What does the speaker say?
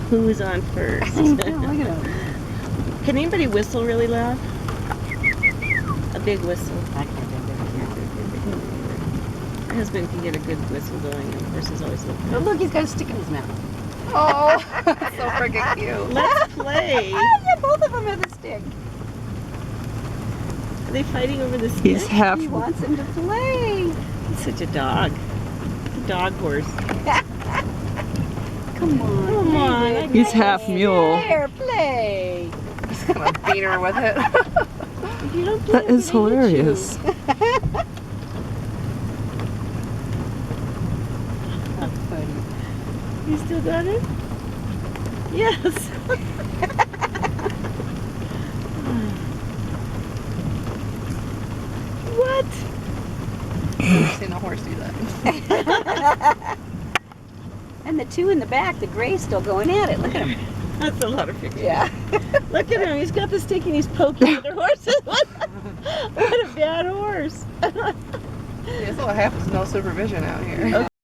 Who's on first? Look at him. Can anybody whistle really loud? A big whistle. I can't do My husband can get a good whistle going, and of course he's always looking. it. Look, he's got a stick in his mouth. Oh, so freaking cute. Let's play. Yeah, both of them have a stick. Are they fighting over the stick? He's half. He wants him to play. He's such a dog. A dog horse. Come on. Come on. David. He's half mule. Here, play. Just gonna beat her with it. If you don't play, That I'm is gonna hit you. hilarious. That's funny. You still got it? Yes. What? I've never seen a horse do that. And the two in the back, the gray's still going at it. Look at him. That's a lot of fixing. Yeah. Look at him. He's got the stick and he's poking other horses. What a bad horse. It's what happens, no supervision out here.